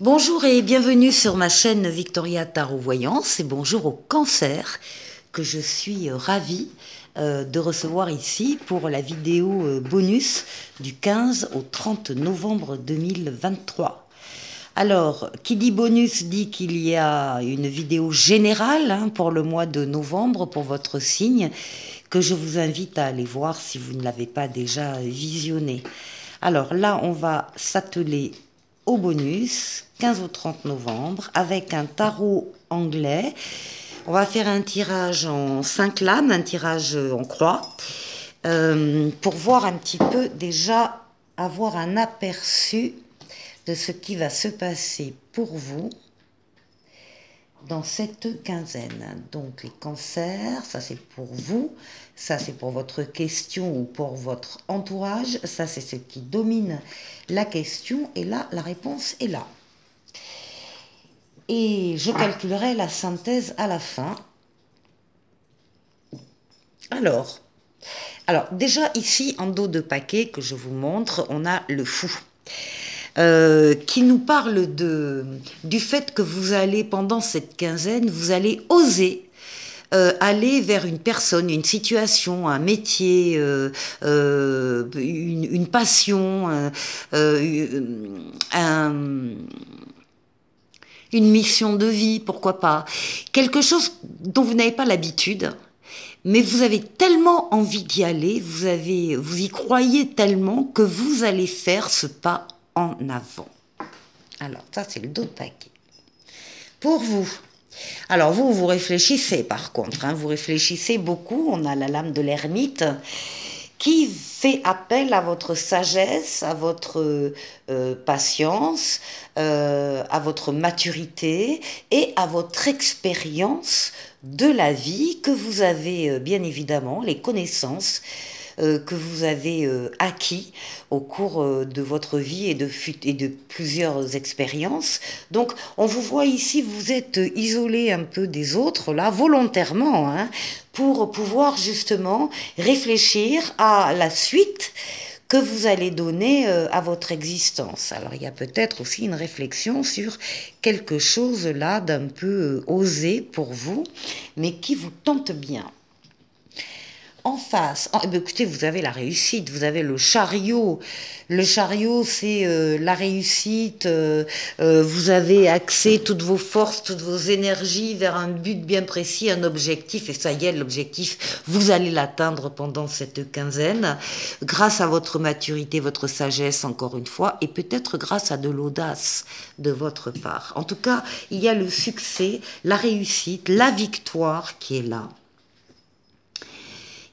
Bonjour et bienvenue sur ma chaîne Victoria Tarot Voyance et bonjour au Cancer que je suis ravie de recevoir ici pour la vidéo bonus du 15 au 30 novembre 2023. Alors, qui dit bonus dit qu'il y a une vidéo générale pour le mois de novembre pour votre signe que je vous invite à aller voir si vous ne l'avez pas déjà visionné. Alors là, on va s'atteler au bonus 15 au 30 novembre avec un tarot anglais. On va faire un tirage en 5 lames, un tirage en croix, pour voir un petit peu déjà, avoir un aperçu de ce qui va se passer pour vous dans cette quinzaine. Donc les cancers, ça c'est pour vous, ça c'est pour votre question ou pour votre entourage, ça c'est ce qui domine la question et là la réponse est là. Et je calculerai la synthèse à la fin. Alors déjà ici en dos de paquet que je vous montre, on a le fou. Qui nous parle du fait que vous allez, pendant cette quinzaine, vous allez oser aller vers une personne, une situation, un métier, une passion, une mission de vie, pourquoi pas. Quelque chose dont vous n'avez pas l'habitude, mais vous avez tellement envie d'y aller, vous y croyez tellement que vous allez faire ce pas en avant. Alors, ça, c'est le dos de paquet. Pour vous, alors vous réfléchissez par contre, vous réfléchissez beaucoup. On a la lame de l'ermite qui fait appel à votre sagesse, à votre patience, à votre maturité et à votre expérience de la vie que vous avez bien évidemment, les connaissances que vous avez acquis au cours de votre vie et de plusieurs expériences. Donc, on vous voit ici, vous êtes isolé un peu des autres, là, volontairement, pour pouvoir justement réfléchir à la suite que vous allez donner à votre existence. Alors, il y a peut-être aussi une réflexion sur quelque chose là d'un peu osé pour vous, mais qui vous tente bien. En face, écoutez, vous avez la réussite, vous avez le chariot. Le chariot, c'est la réussite. Vous avez axé toutes vos forces, toutes vos énergies vers un but bien précis, un objectif. Et ça y est, l'objectif, vous allez l'atteindre pendant cette quinzaine, grâce à votre maturité, votre sagesse, encore une fois, et peut-être grâce à de l'audace de votre part. En tout cas, il y a le succès, la réussite, la victoire qui est là.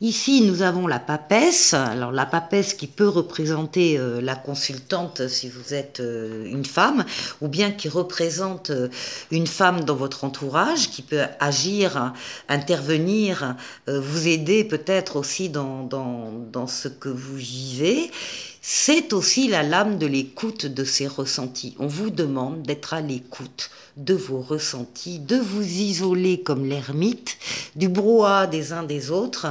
Ici, nous avons la papesse. Alors, la papesse qui peut représenter la consultante si vous êtes une femme, ou bien qui représente une femme dans votre entourage, qui peut agir, intervenir, vous aider peut-être aussi dans ce que vous vivez. C'est aussi la lame de l'écoute de ces ressentis. On vous demande d'être à l'écoute de vos ressentis, de vous isoler comme l'ermite, du brouhaha des uns des autres,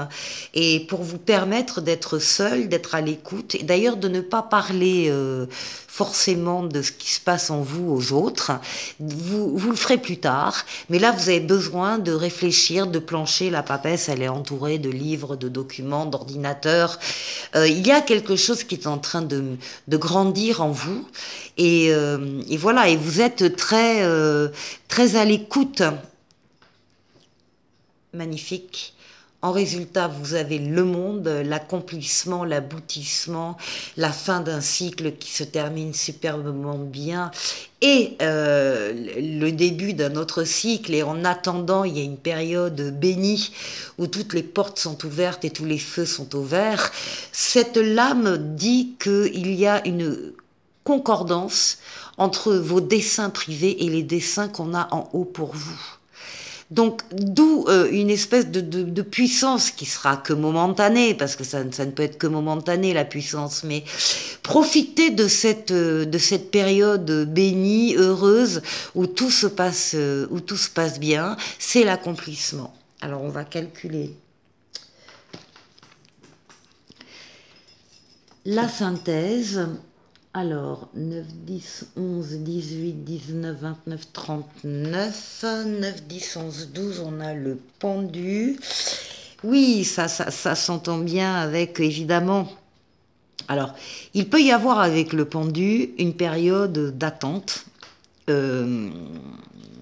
et pour vous permettre d'être seul, d'être à l'écoute, et d'ailleurs de ne pas parler forcément de ce qui se passe en vous aux autres. Vous le ferez plus tard, mais là vous avez besoin de réfléchir, de plancher. La papesse, elle est entourée de livres, de documents, d'ordinateurs. Il y a quelque chose qui est en train de grandir en vous, et voilà, et vous êtes très à l'écoute. Magnifique. En résultat, vous avez le monde, l'accomplissement, l'aboutissement, la fin d'un cycle qui se termine superbement bien, et le début d'un autre cycle. Et en attendant, il y a une période bénie où toutes les portes sont ouvertes et tous les feux sont au vert. Cette lame dit qu'il y a une concordance entre vos desseins privés et les desseins qu'on a en haut pour vous. Donc, d'où une espèce de puissance qui sera que momentanée, parce que ça ne peut être que momentané, la puissance, mais profitez de cette période bénie, heureuse, où tout se passe bien, c'est l'accomplissement. Alors, on va calculer la synthèse Alors, 9, 10, 11, 18, 19, 29, 39, 9, 10, 11, 12, on a le pendu. Oui, ça s'entend bien avec, évidemment. Alors, il peut y avoir avec le pendu une période d'attente. Euh,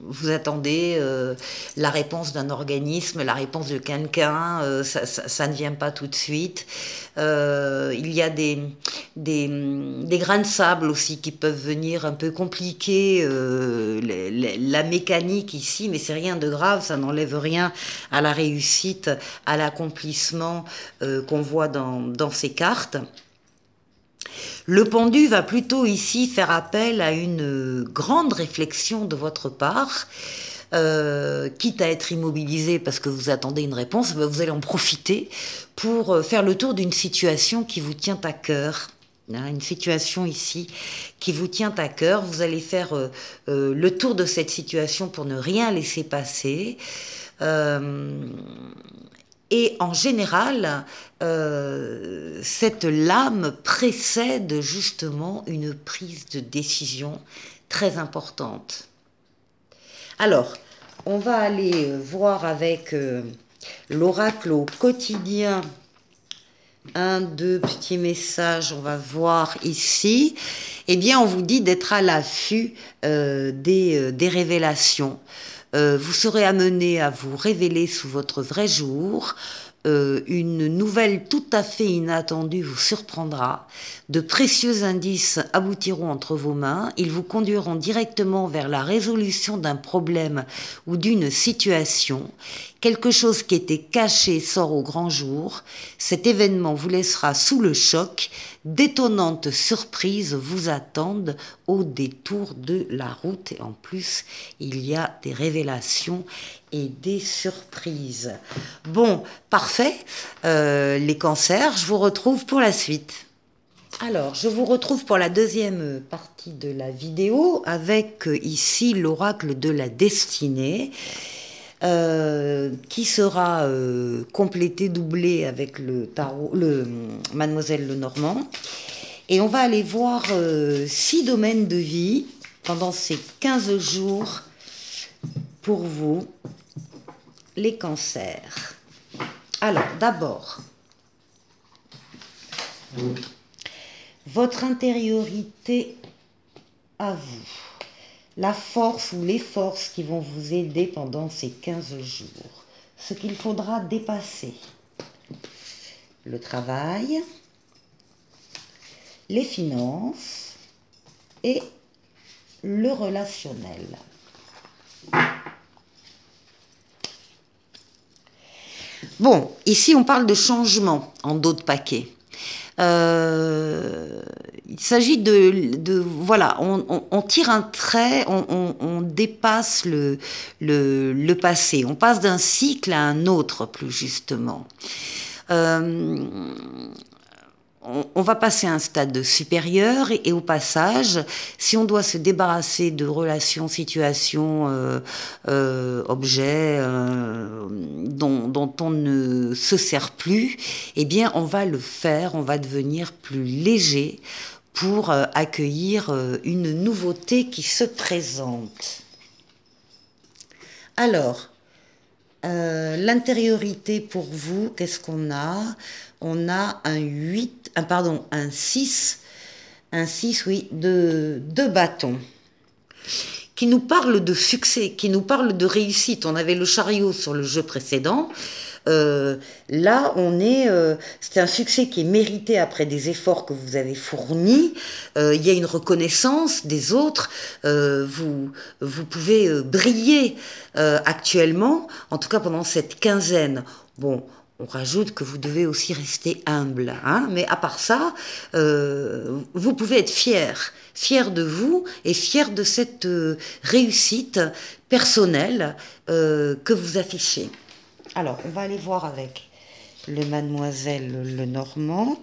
Vous attendez la réponse d'un organisme, la réponse de quelqu'un, ça ne vient pas tout de suite. Il y a des grains de sable aussi qui peuvent venir un peu compliquer la mécanique ici, mais c'est rien de grave, ça n'enlève rien à la réussite, à l'accomplissement qu'on voit dans ces cartes. Le pendu va plutôt ici faire appel à une grande réflexion de votre part, quitte à être immobilisé parce que vous attendez une réponse, vous allez en profiter pour faire le tour d'une situation qui vous tient à cœur. Une situation ici qui vous tient à cœur. Vous allez faire le tour de cette situation pour ne rien laisser passer. Et en général, cette lame précède justement une prise de décision très importante. Alors, on va aller voir avec l'oracle au quotidien un, deux petits messages, on va voir ici. Eh bien, on vous dit d'être à l'affût des révélations. Vous serez amené à vous révéler sous votre vrai jour. Une nouvelle tout à fait inattendue vous surprendra. De précieux indices aboutiront entre vos mains. Ils vous conduiront directement vers la résolution d'un problème ou d'une situation. Quelque chose qui était caché sort au grand jour. Cet événement vous laissera sous le choc. D'étonnantes surprises vous attendent au détour de la route. Et en plus, il y a des révélations et des surprises. Bon, parfait. Les cancers, je vous retrouve pour la suite. Alors, je vous retrouve pour la deuxième partie de la vidéo avec ici l'oracle de la destinée. Qui sera complété, doublé avec le tarot, Mademoiselle Lenormand. Et on va aller voir 6 domaines de vie pendant ces 15 jours pour vous, les cancers. Alors, d'abord, votre intériorité à vous. La force ou les forces qui vont vous aider pendant ces 15 jours. Ce qu'il faudra dépasser. Le travail, les finances et le relationnel. Bon, ici on parle de changement en dos de paquet. Il s'agit voilà, on tire un trait, on dépasse le passé, on passe d'un cycle à un autre, plus justement. On va passer à un stade supérieur et au passage, si on doit se débarrasser de relations, situations, objets dont on ne se sert plus, eh bien on va le faire, on va devenir plus léger pour accueillir une nouveauté qui se présente. Alors, l'intériorité pour vous, qu'est-ce qu'on a? On a un 6, oui, de bâtons, qui nous parle de succès, qui nous parle de réussite. On avait le chariot sur le jeu précédent. Là, c'est un succès qui est mérité après des efforts que vous avez fournis. Il y a une reconnaissance des autres. Vous pouvez briller actuellement, en tout cas pendant cette quinzaine. Bon, on rajoute que vous devez aussi rester humble, hein, mais à part ça, vous pouvez être fier de vous et fier de cette réussite personnelle que vous affichez. Alors, on va aller voir avec le Mademoiselle Lenormand.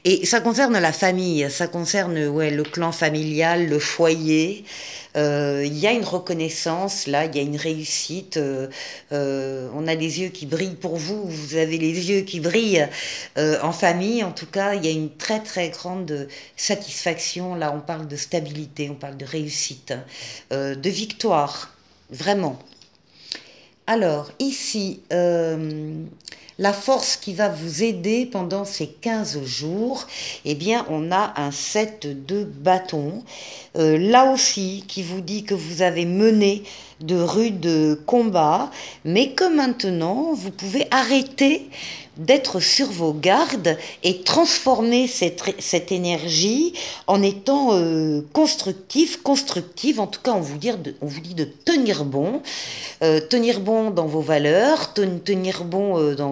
Et ça concerne la famille, ça concerne le clan familial, le foyer. Il y a une reconnaissance, là, il y a une réussite. On a les yeux qui brillent pour vous, vous avez les yeux qui brillent en famille. En tout cas, il y a une très très grande satisfaction. Là, on parle de stabilité, on parle de réussite, de victoire, vraiment. Alors, ici, la force qui va vous aider pendant ces 15 jours, eh bien, on a un 7 de bâton. Là aussi, qui vous dit que vous avez mené de rudes combats, mais que maintenant, vous pouvez arrêter d'être sur vos gardes et transformer cette énergie en étant constructive. En tout cas, on vous dit de tenir bon dans vos valeurs, tenir bon dans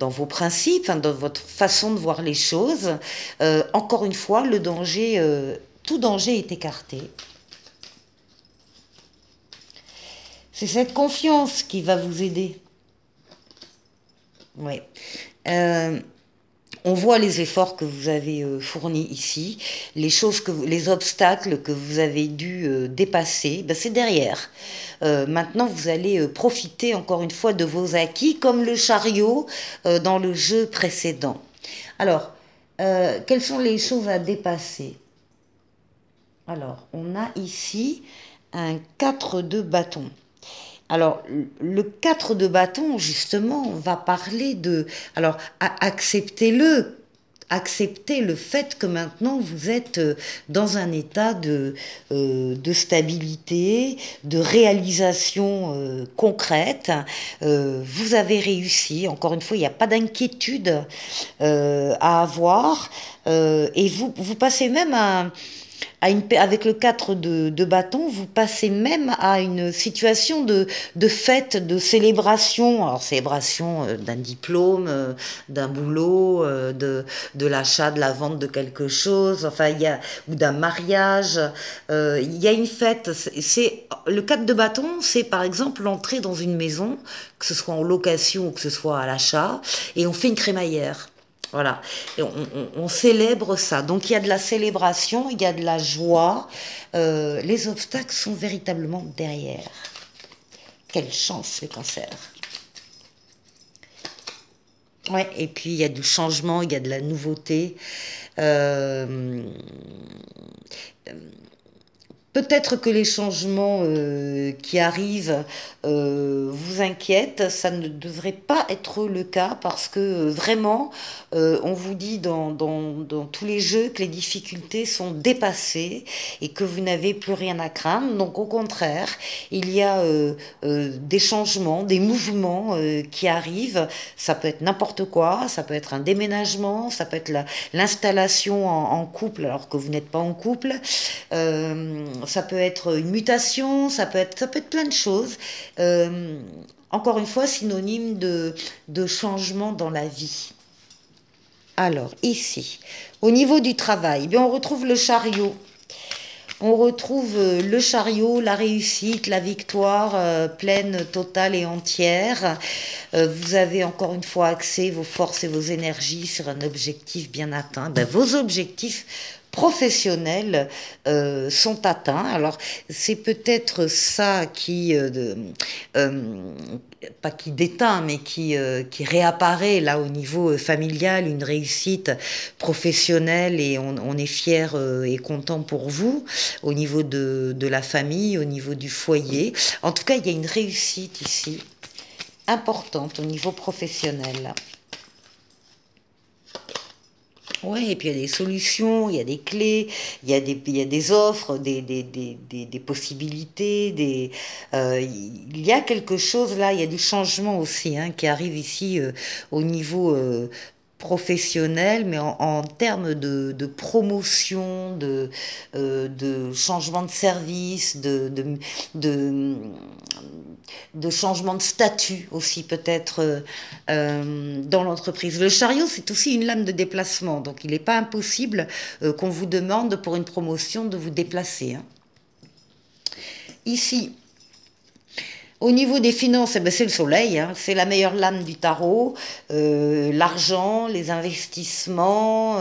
vos principes, hein, dans votre façon de voir les choses. Encore une fois, le danger, tout danger est écarté. C'est cette confiance qui va vous aider. Ouais. On voit les efforts que vous avez fournis ici, les obstacles que vous avez dû dépasser, ben c'est derrière. Maintenant, vous allez profiter encore une fois de vos acquis, comme le chariot dans le jeu précédent. Alors, quelles sont les choses à dépasser? Alors, on a ici un 4 de bâton. Alors, le 4 de bâton, justement, va parler de... Alors, acceptez-le. Acceptez le fait que maintenant vous êtes dans un état de stabilité, de réalisation concrète. Vous avez réussi. Encore une fois, il n'y a pas d'inquiétude à avoir. Et vous passez même avec le 4 de bâton, vous passez même à une situation de fête, de célébration. Alors, célébration d'un diplôme, d'un boulot, de l'achat, de la vente de quelque chose, enfin, ou d'un mariage. Il y a une fête. Le 4 de bâton, c'est par exemple l'entrée dans une maison, que ce soit en location ou que ce soit à l'achat, et on fait une crémaillère. Voilà, et on célèbre ça. Donc il y a de la célébration, il y a de la joie. Les obstacles sont véritablement derrière. Quelle chance, les cancers. Ouais, et puis il y a du changement, il y a de la nouveauté. Peut-être que les changements qui arrivent vous inquiètent, ça ne devrait pas être le cas parce que vraiment, on vous dit dans tous les jeux que les difficultés sont dépassées et que vous n'avez plus rien à craindre. Donc au contraire, il y a des changements, des mouvements qui arrivent. Ça peut être n'importe quoi, ça peut être un déménagement, ça peut être l'installation en couple alors que vous n'êtes pas en couple. Ça peut être une mutation, ça peut être plein de choses. Encore une fois, synonyme de changement dans la vie. Alors, ici, au niveau du travail, bien, on retrouve le chariot. On retrouve le chariot, la réussite, la victoire pleine, totale et entière. Vous avez encore une fois axé vos forces et vos énergies sur un objectif bien atteint. Ben, vos objectifs professionnels sont atteints. Alors, c'est peut-être ça qui... pas qui déteint, mais qui réapparaît là au niveau familial, une réussite professionnelle et on est fier et content pour vous au niveau de la famille, au niveau du foyer. En tout cas, il y a une réussite ici importante au niveau professionnel. Oui, et puis il y a des solutions, il y a des clés, il y a des offres, des possibilités, il y a quelque chose là, il y a du changement aussi hein, qui arrive ici au niveau professionnel, mais en termes de promotion, de changement de service, de changement de statut aussi peut-être dans l'entreprise. Le chariot, c'est aussi une lame de déplacement, donc il n'est pas impossible qu'on vous demande pour une promotion de vous déplacer. Hein. Ici, Au niveau des finances, eh ben, c'est le soleil, hein. C'est la meilleure lame du tarot. L'argent, les investissements,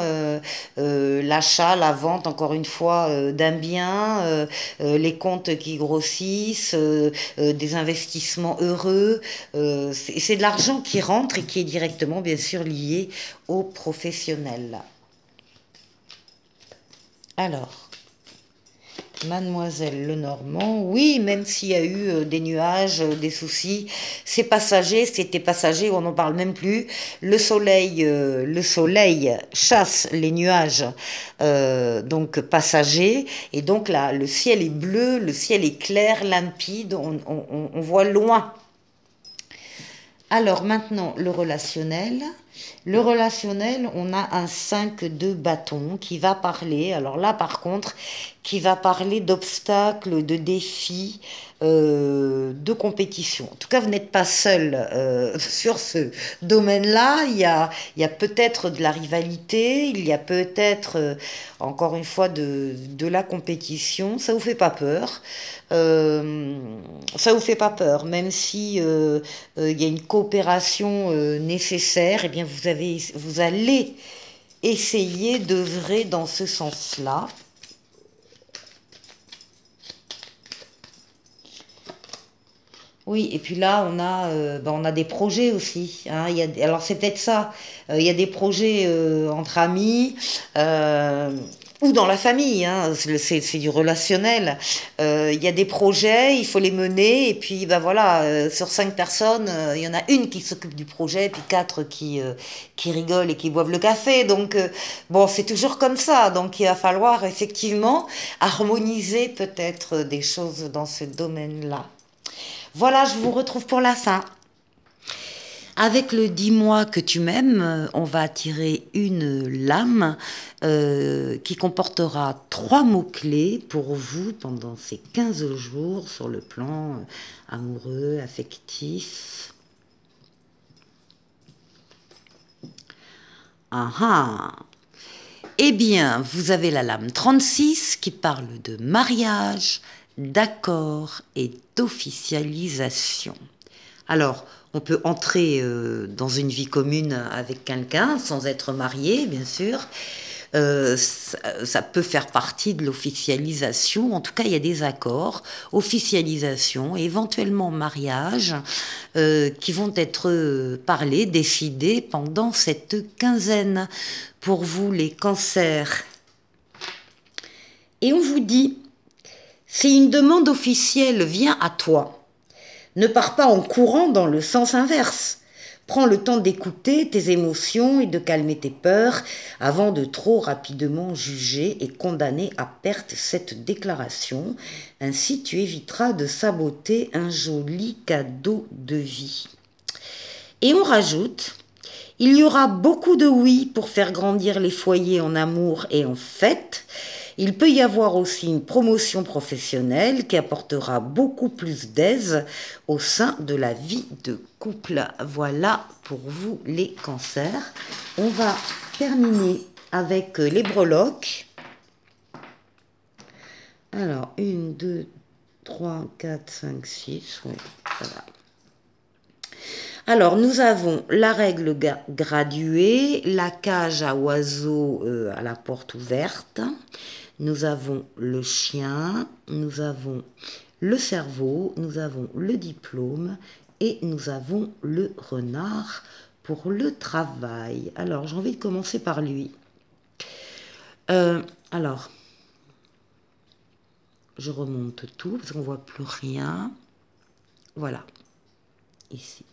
l'achat, la vente, encore une fois, d'un bien, les comptes qui grossissent, des investissements heureux. C'est de l'argent qui rentre et qui est directement, bien sûr, lié aux professionnels. Alors. Mademoiselle Lenormand, oui, même s'il y a eu des nuages, des soucis, c'est passager, c'était passager, on n'en parle même plus. Le soleil chasse les nuages, donc passagers, et donc là, le ciel est bleu, le ciel est clair, limpide, on voit loin. Alors maintenant, le relationnel. Le relationnel, on a un 5 de bâton qui va parler, alors là par contre, qui va parler d'obstacles, de défis, de compétition. En tout cas, vous n'êtes pas seul sur ce domaine-là. Il y a peut-être de la rivalité, il y a peut-être, encore une fois, de la compétition. Ça vous fait pas peur. Ça vous fait pas peur, même si il y a une coopération nécessaire, et bien vous allez essayer d'œuvrer dans ce sens-là. Oui, et puis là, on a des projets aussi. Hein, alors, c'est peut-être ça. Il y a des projets entre amis ou dans la famille. Hein, c'est du relationnel. Il y a des projets, il faut les mener. Et puis, ben voilà, sur 5 personnes, il y en a une qui s'occupe du projet, puis 4 qui rigolent et qui boivent le café. Donc, bon, c'est toujours comme ça. Donc, il va falloir effectivement harmoniser peut-être des choses dans ce domaine-là. Voilà, je vous retrouve pour la fin. Avec le dis-moi que tu m'aimes, on va tirer une lame qui comportera 3 mots-clés pour vous pendant ces 15 jours sur le plan amoureux, affectif. Ah ah! Eh bien, vous avez la lame 36 qui parle de mariage, d'accord et d'officialisation. Alors, on peut entrer dans une vie commune avec quelqu'un sans être marié, bien sûr. Ça peut faire partie de l'officialisation. En tout cas, il y a des accords, officialisation, éventuellement mariage, qui vont être parlés, décidés pendant cette quinzaine. Pour vous, les cancers. Et on vous dit, si une demande officielle vient à toi, ne pars pas en courant dans le sens inverse. Prends le temps d'écouter tes émotions et de calmer tes peurs avant de trop rapidement juger et condamner à perte cette déclaration. Ainsi, tu éviteras de saboter un joli cadeau de vie. Et on rajoute, il y aura beaucoup de oui pour faire grandir les foyers en amour et en fête. Il peut y avoir aussi une promotion professionnelle qui apportera beaucoup plus d'aise au sein de la vie de couple. Voilà pour vous les cancers. On va terminer avec les breloques. Alors, 1, 2, 3, 4, 5, 6. Oui, voilà. Alors, nous avons la règle graduée, la cage à oiseaux à la porte ouverte. Nous avons le chien, nous avons le cerveau, nous avons le diplôme et nous avons le renard pour le travail. Alors, j'ai envie de commencer par lui. Alors, je remonte tout parce qu'on ne voit plus rien. Voilà, ici.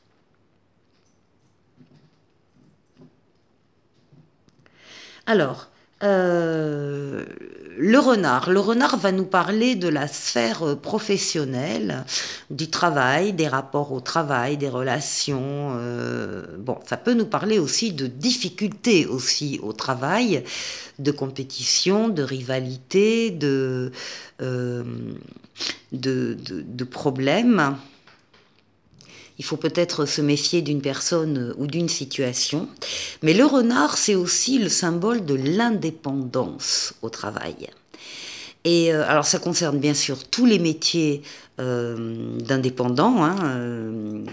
Alors, le renard va nous parler de la sphère professionnelle, du travail, des rapports au travail, des relations. Bon, ça peut nous parler aussi de difficultés aussi au travail, de compétition, de rivalité, de problèmes. Il faut peut-être se méfier d'une personne ou d'une situation. Mais le renard, c'est aussi le symbole de l'indépendance au travail. Et alors ça concerne bien sûr tous les métiers d'indépendants, hein,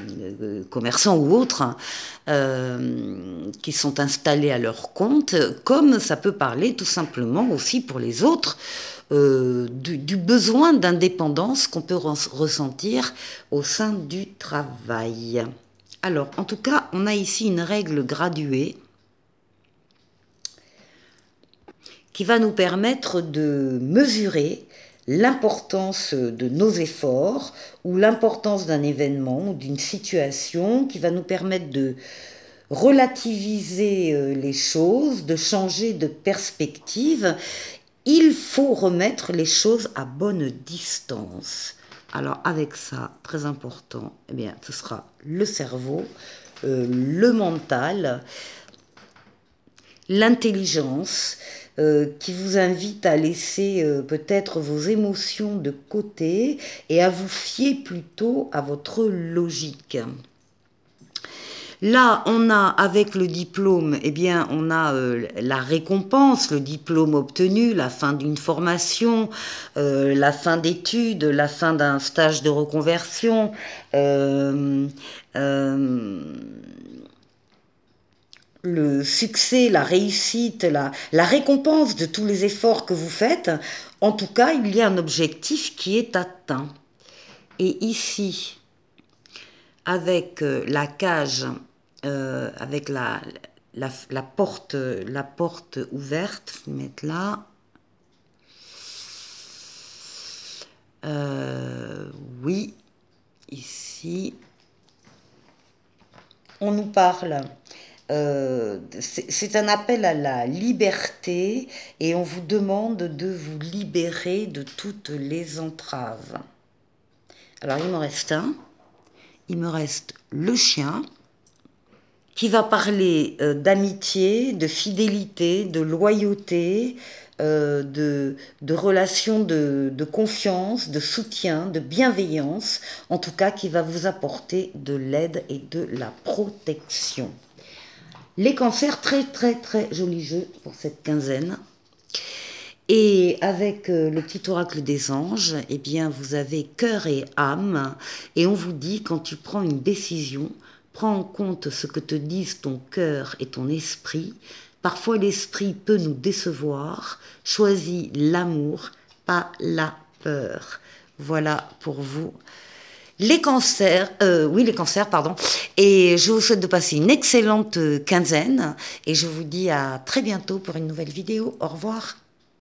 commerçants ou autres, qui sont installés à leur compte, comme ça peut parler tout simplement aussi pour les autres du besoin d'indépendance qu'on peut ressentir au sein du travail. Alors, en tout cas, on a ici une règle graduée qui va nous permettre de mesurer l'importance de nos efforts ou l'importance d'un événement ou d'une situation, qui va nous permettre de relativiser les choses, de changer de perspective. Il faut remettre les choses à bonne distance. Alors avec ça, très important, eh bien, ce sera le cerveau, le mental, l'intelligence, qui vous invite à laisser peut-être vos émotions de côté et à vous fier plutôt à votre logique. Là, on a, avec le diplôme, eh bien, on a la récompense, le diplôme obtenu, la fin d'une formation, la fin d'études, la fin d'un stage de reconversion, le succès, la réussite, la récompense de tous les efforts que vous faites. En tout cas, il y a un objectif qui est atteint. Et ici, avec la cage, avec la porte ouverte, je vais mettre là. Oui, ici, on nous parle. C'est un appel à la liberté et on vous demande de vous libérer de toutes les entraves. Alors, il me reste un. Il me reste le chien qui va parler d'amitié, de fidélité, de loyauté, de relations de confiance, de soutien, de bienveillance, en tout cas qui va vous apporter de l'aide et de la protection. Les cancers, très très très joli jeu pour cette quinzaine. Et avec le petit oracle des anges, eh bien vous avez cœur et âme, et on vous dit, quand tu prends une décision, prends en compte ce que te disent ton cœur et ton esprit. Parfois l'esprit peut nous décevoir. Choisis l'amour, pas la peur. Voilà pour vous. Les cancers, pardon. Et je vous souhaite de passer une excellente quinzaine. Et je vous dis à très bientôt pour une nouvelle vidéo. Au revoir.